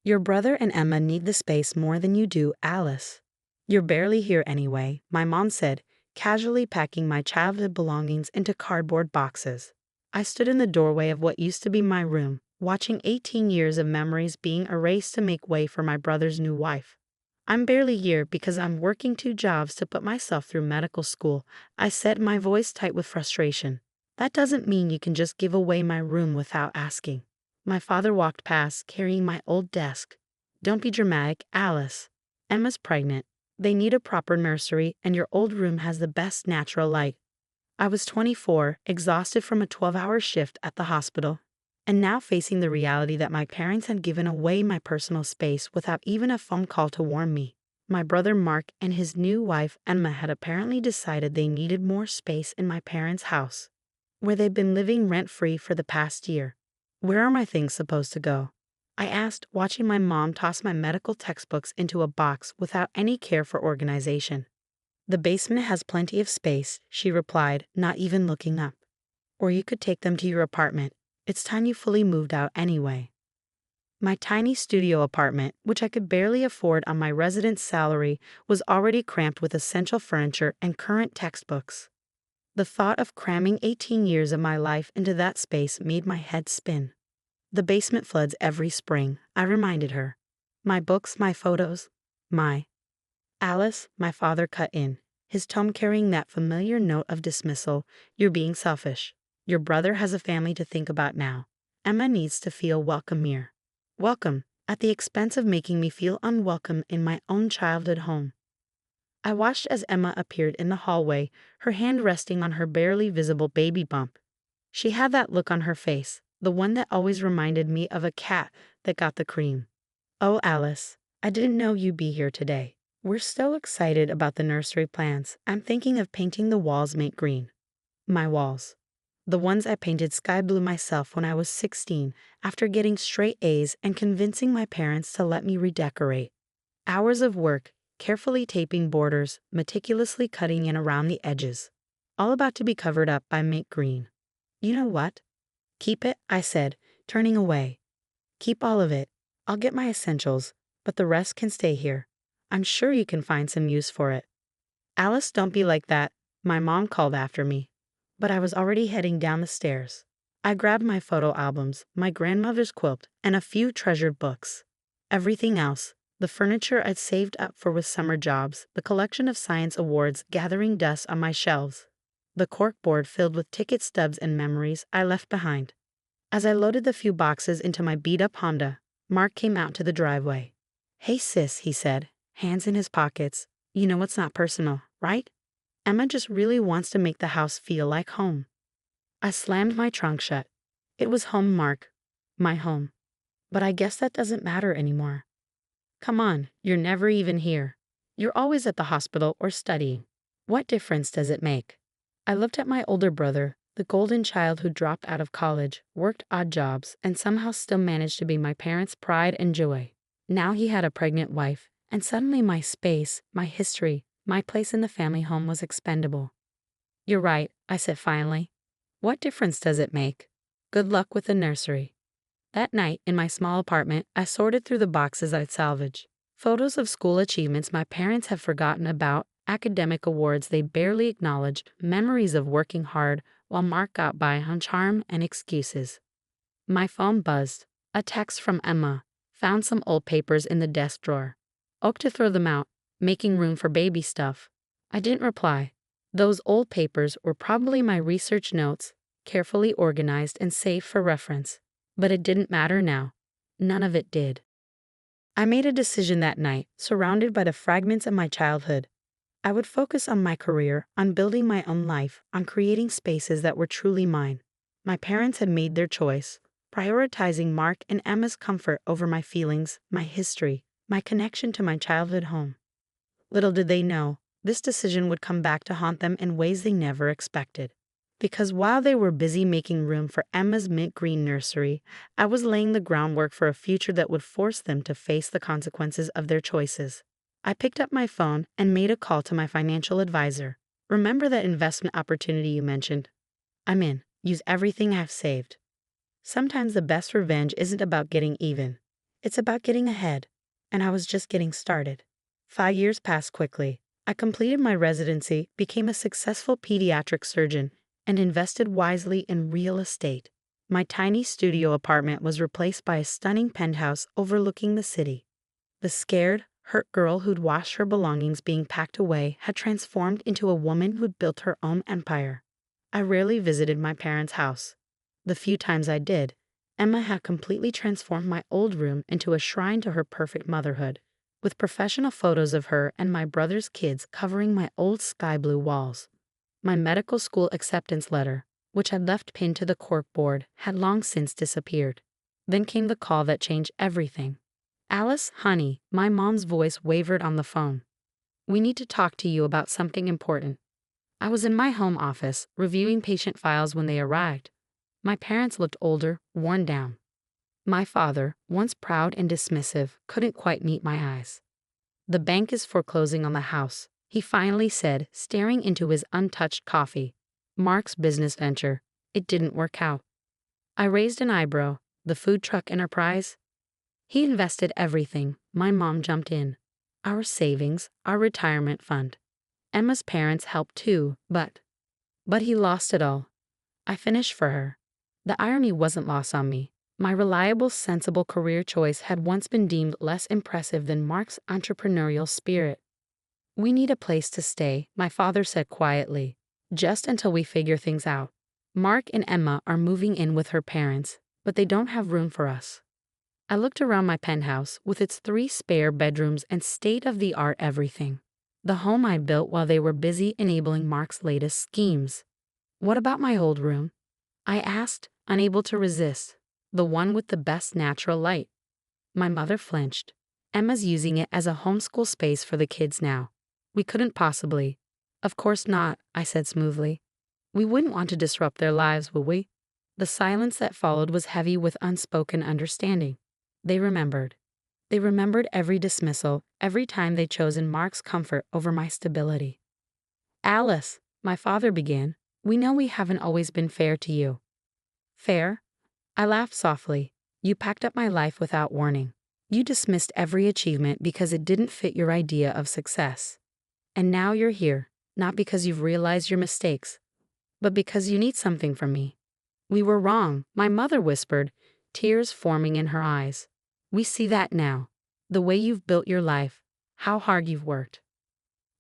Your brother and Emma need the space more than you do, Alice. You're barely here anyway, my mom said, casually packing my childhood belongings into cardboard boxes. I stood in the doorway of what used to be my room, watching 18 years of memories being erased to make way for my brother's new wife. I'm barely here because I'm working 2 jobs to put myself through medical school, I said, my voice tight with frustration. That doesn't mean you can just give away my room without asking. My father walked past, carrying my old desk. Don't be dramatic, Alice. Emma's pregnant. They need a proper nursery, and your old room has the best natural light. I was 24, exhausted from a 12-hour shift at the hospital, and now facing the reality that my parents had given away my personal space without even a phone call to warn me. My brother Mark and his new wife Emma had apparently decided they needed more space in my parents' house, where they'd been living rent-free for the past year. Where are my things supposed to go? I asked, watching my mom toss my medical textbooks into a box without any care for organization. The basement has plenty of space, she replied, not even looking up. Or you could take them to your apartment. It's time you fully moved out anyway. My tiny studio apartment, which I could barely afford on my residence salary, was already cramped with essential furniture and current textbooks. The thought of cramming 18 years of my life into that space made my head spin. The basement floods every spring, I reminded her. My books, my photos, my... Alice, my father cut in, his tone carrying that familiar note of dismissal. You're being selfish. Your brother has a family to think about now. Emma needs to feel welcome here. Welcome, at the expense of making me feel unwelcome in my own childhood home. I watched as Emma appeared in the hallway, her hand resting on her barely visible baby bump. She had that look on her face, the one that always reminded me of a cat that got the cream. Oh, Alice, I didn't know you'd be here today. We're so excited about the nursery plans. I'm thinking of painting the walls mint green. My walls. The ones I painted sky blue myself when I was 16 after getting straight A's and convincing my parents to let me redecorate. Hours of work, carefully taping borders, meticulously cutting in around the edges. All about to be covered up by mint green. You know what? Keep it, I said, turning away. Keep all of it. I'll get my essentials, but the rest can stay here. I'm sure you can find some use for it. Alice, don't be like that, my mom called after me. But I was already heading down the stairs. I grabbed my photo albums, my grandmother's quilt, and a few treasured books. Everything else, the furniture I'd saved up for with summer jobs, the collection of science awards gathering dust on my shelves, the corkboard filled with ticket stubs and memories I left behind. As I loaded the few boxes into my beat-up Honda, Mark came out to the driveway. Hey sis, he said, hands in his pockets. You know it's not personal, right? Emma just really wants to make the house feel like home. I slammed my trunk shut. It was home, Mark. My home. But I guess that doesn't matter anymore. Come on, you're never even here. You're always at the hospital or studying. What difference does it make? I looked at my older brother, the golden child who dropped out of college, worked odd jobs, and somehow still managed to be my parents' pride and joy. Now he had a pregnant wife, and suddenly my space, my history, my place in the family home was expendable. You're right, I said finally. What difference does it make? Good luck with the nursery. That night, in my small apartment, I sorted through the boxes I'd salvaged. Photos of school achievements my parents had forgotten about, academic awards they barely acknowledged, memories of working hard while Mark got by on charm and excuses. My phone buzzed. A text from Emma. Found some old papers in the desk drawer. Oak to throw them out, making room for baby stuff. I didn't reply. Those old papers were probably my research notes, carefully organized and safe for reference. But it didn't matter now. None of it did. I made a decision that night, surrounded by the fragments of my childhood. I would focus on my career, on building my own life, on creating spaces that were truly mine. My parents had made their choice, prioritizing Mark and Emma's comfort over my feelings, my history, my connection to my childhood home. Little did they know, this decision would come back to haunt them in ways they never expected. Because while they were busy making room for Emma's mint green nursery, I was laying the groundwork for a future that would force them to face the consequences of their choices. I picked up my phone and made a call to my financial advisor. Remember that investment opportunity you mentioned? I'm in. Use everything I've saved. Sometimes the best revenge isn't about getting even. It's about getting ahead, and I was just getting started. 5 years passed quickly. I completed my residency, became a successful pediatric surgeon, and invested wisely in real estate. My tiny studio apartment was replaced by a stunning penthouse overlooking the city. The scared, hurt girl who'd watched her belongings being packed away had transformed into a woman who'd built her own empire. I rarely visited my parents' house. The few times I did, Emma had completely transformed my old room into a shrine to her perfect motherhood, with professional photos of her and my brother's kids covering my old sky blue walls. My medical school acceptance letter, which I'd left pinned to the corkboard, had long since disappeared. Then came the call that changed everything. "Alice, honey," my mom's voice wavered on the phone. "We need to talk to you about something important." I was in my home office, reviewing patient files when they arrived. My parents looked older, worn down. My father, once proud and dismissive, couldn't quite meet my eyes. "The bank is foreclosing on the house," he finally said, staring into his untouched coffee. "Mark's business venture. It didn't work out." I raised an eyebrow. "The food truck enterprise?" "He invested everything," my mom jumped in. "Our savings, our retirement fund. Emma's parents helped too, but he lost it all." I finished for her. The irony wasn't lost on me. My reliable, sensible career choice had once been deemed less impressive than Mark's entrepreneurial spirit. "We need a place to stay," my father said quietly, "just until we figure things out. Mark and Emma are moving in with her parents, but they don't have room for us." I looked around my penthouse with its 3 spare bedrooms and state-of-the-art everything. The home I built while they were busy enabling Mark's latest schemes. "What about my old room?" I asked, unable to resist. "The one with the best natural light." My mother flinched. "Emma's using it as a homeschool space for the kids now. We couldn't possibly." "Of course not," I said smoothly. "We wouldn't want to disrupt their lives, would we?" The silence that followed was heavy with unspoken understanding. They remembered. They remembered every dismissal, every time they'd chosen Mark's comfort over my stability. "Alice," my father began, "we know we haven't always been fair to you." "Fair?" I laughed softly. "You packed up my life without warning. You dismissed every achievement because it didn't fit your idea of success. And now you're here, not because you've realized your mistakes, but because you need something from me." "We were wrong," my mother whispered, tears forming in her eyes. "We see that now. The way you've built your life, how hard you've worked.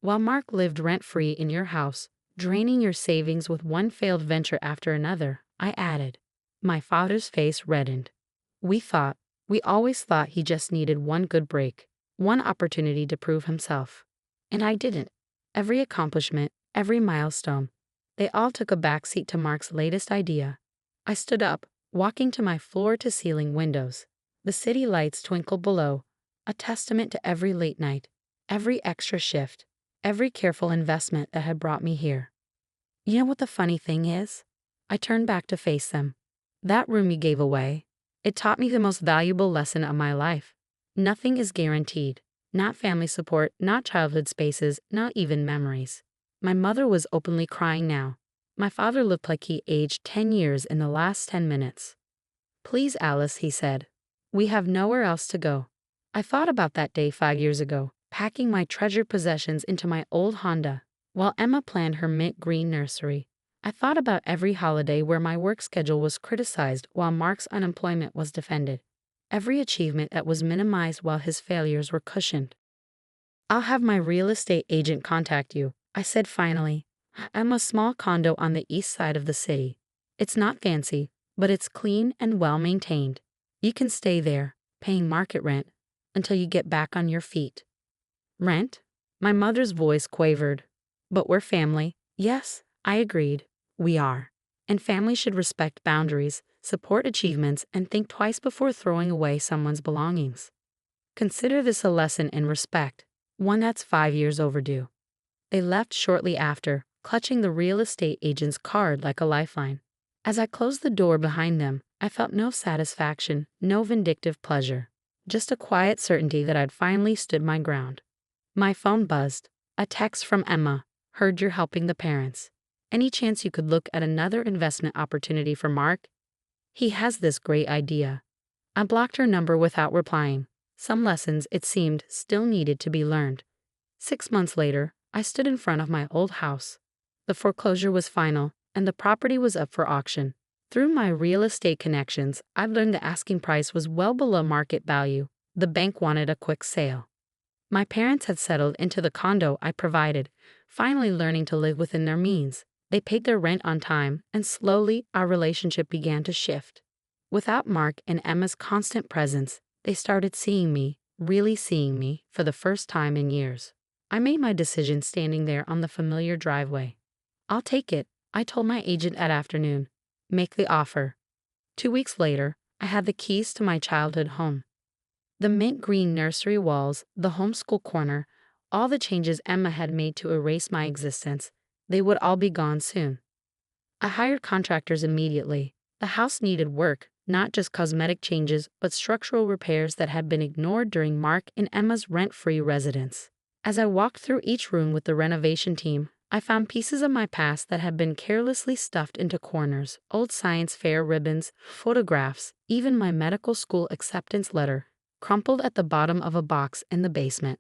While Mark lived rent-free in your house, draining your savings with one failed venture after another," I added. My father's face reddened. We always thought he just needed one good break, one opportunity to prove himself. And I didn't. Every accomplishment, every milestone, they all took a backseat to Mark's latest idea." I stood up, walking to my floor-to-ceiling windows. The city lights twinkled below, a testament to every late night, every extra shift, every careful investment that had brought me here. "You know what the funny thing is?" I turned back to face them. "That room you gave away, it taught me the most valuable lesson of my life. Nothing is guaranteed. Not family support, not childhood spaces, not even memories." My mother was openly crying now. My father looked like he aged 10 years in the last 10 minutes. "Please, Alice," he said. "We have nowhere else to go." I thought about that day 5 years ago, packing my treasured possessions into my old Honda, while Emma planned her mint green nursery. I thought about every holiday where my work schedule was criticized while Mark's unemployment was defended. Every achievement that was minimized while his failures were cushioned. "I'll have my real estate agent contact you," I said finally. "I'm a small condo on the east side of the city. It's not fancy, but it's clean and well maintained. You can stay there, paying market rent, until you get back on your feet." "Rent?" My mother's voice quavered. "But we're family." "Yes," I agreed. "We are. And families should respect boundaries, support achievements, and think twice before throwing away someone's belongings. Consider this a lesson in respect, one that's 5 years overdue." They left shortly after, clutching the real estate agent's card like a lifeline. As I closed the door behind them, I felt no satisfaction, no vindictive pleasure, just a quiet certainty that I'd finally stood my ground. My phone buzzed. A text from Emma. "Heard you're helping the parents. Any chance you could look at another investment opportunity for Mark? He has this great idea." I blocked her number without replying. Some lessons, it seemed, still needed to be learned. 6 months later, I stood in front of my old house. The foreclosure was final, and the property was up for auction. Through my real estate connections, I've learned the asking price was well below market value. The bank wanted a quick sale. My parents had settled into the condo I provided, finally learning to live within their means. They paid their rent on time, and slowly our relationship began to shift. Without Mark and Emma's constant presence, they started seeing me, really seeing me, for the first time in years. I made my decision standing there on the familiar driveway. "I'll take it," I told my agent that afternoon. "Make the offer." 2 weeks later, I had the keys to my childhood home. The mint green nursery walls, the homeschool corner, all the changes Emma had made to erase my existence, they would all be gone soon. I hired contractors immediately. The house needed work, not just cosmetic changes, but structural repairs that had been ignored during Mark and Emma's rent-free residence. As I walked through each room with the renovation team, I found pieces of my past that had been carelessly stuffed into corners: old science fair ribbons, photographs, even my medical school acceptance letter, crumpled at the bottom of a box in the basement.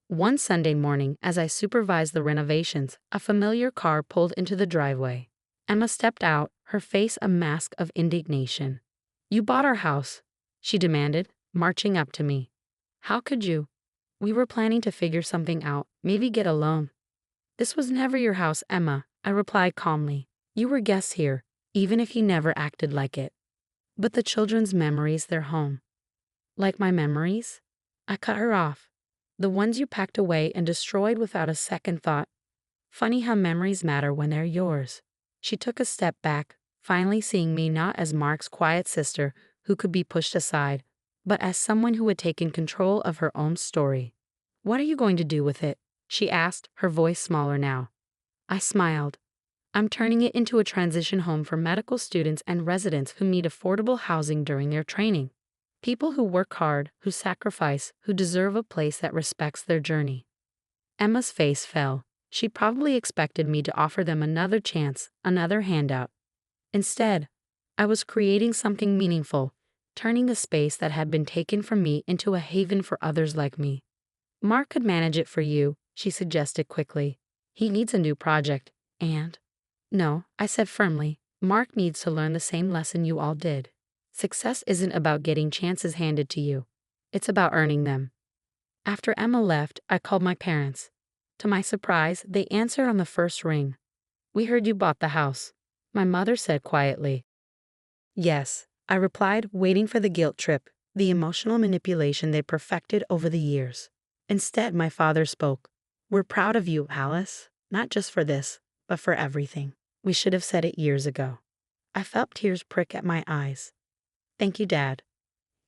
One Sunday morning, as I supervised the renovations, a familiar car pulled into the driveway. Emma stepped out, her face a mask of indignation. "You bought our house," she demanded, marching up to me. "How could you? We were planning to figure something out, maybe get a loan." "This was never your house, Emma," I replied calmly. "You were guests here, even if you never acted like it." "But the children's memories, they're home." "Like my memories?" I cut her off. "The ones you packed away and destroyed without a second thought. Funny how memories matter when they're yours." She took a step back, finally seeing me not as Mark's quiet sister who could be pushed aside, but as someone who had taken control of her own story. "What are you going to do with it?" she asked, her voice smaller now. I smiled. "I'm turning it into a transition home for medical students and residents who need affordable housing during their training. People who work hard, who sacrifice, who deserve a place that respects their journey." Emma's face fell. She probably expected me to offer them another chance, another handout. Instead, I was creating something meaningful, turning a space that had been taken from me into a haven for others like me. "Mark could manage it for you," she suggested quickly. "He needs a new project, and—" "No," I said firmly, "Mark needs to learn the same lesson you all did. Success isn't about getting chances handed to you. It's about earning them." After Emma left, I called my parents. To my surprise, they answered on the first ring. "We heard you bought the house," my mother said quietly. "Yes," I replied, waiting for the guilt trip, the emotional manipulation they perfected over the years. Instead, my father spoke. "We're proud of you, Alice, not just for this, but for everything. We should have said it years ago." I felt tears prick at my eyes. "Thank you, Dad."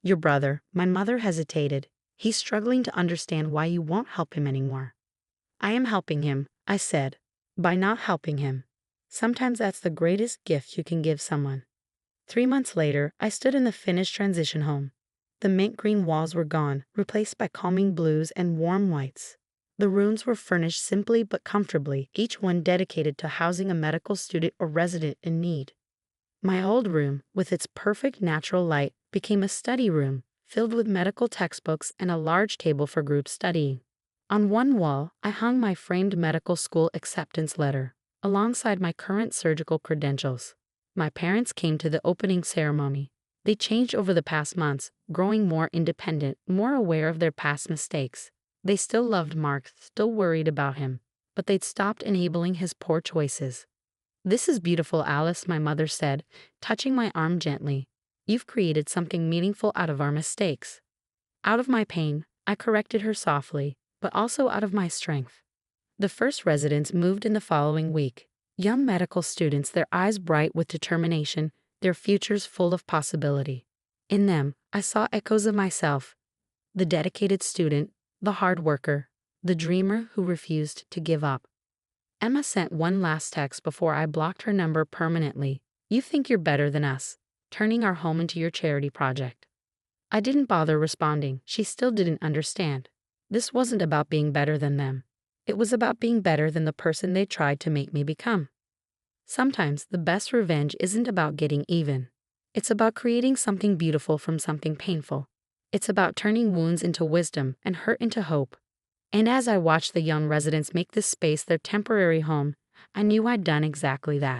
"Your brother," my mother hesitated. "He's struggling to understand why you won't help him anymore." "I am helping him," I said, "by not helping him. Sometimes that's the greatest gift you can give someone." 3 months later, I stood in the finished transition home. The mint green walls were gone, replaced by calming blues and warm whites. The rooms were furnished simply but comfortably, each one dedicated to housing a medical student or resident in need. My old room, with its perfect natural light, became a study room, filled with medical textbooks and a large table for group studying. On one wall, I hung my framed medical school acceptance letter, alongside my current surgical credentials. My parents came to the opening ceremony. They changed over the past months, growing more independent, more aware of their past mistakes. They still loved Mark, still worried about him, but they'd stopped enabling his poor choices. "This is beautiful, Alice," my mother said, touching my arm gently. "You've created something meaningful out of our mistakes." Out of my pain, I corrected her softly, but also out of my strength. The first residents moved in the following week. Young medical students, their eyes bright with determination, their futures full of possibility. In them, I saw echoes of myself: the dedicated student, the hard worker, the dreamer who refused to give up. Emma sent one last text before I blocked her number permanently. "You think you're better than us, turning our home into your charity project." I didn't bother responding. She still didn't understand. This wasn't about being better than them. It was about being better than the person they tried to make me become. Sometimes the best revenge isn't about getting even. It's about creating something beautiful from something painful. It's about turning wounds into wisdom and hurt into hope. And as I watched the young residents make this space their temporary home, I knew I'd done exactly that.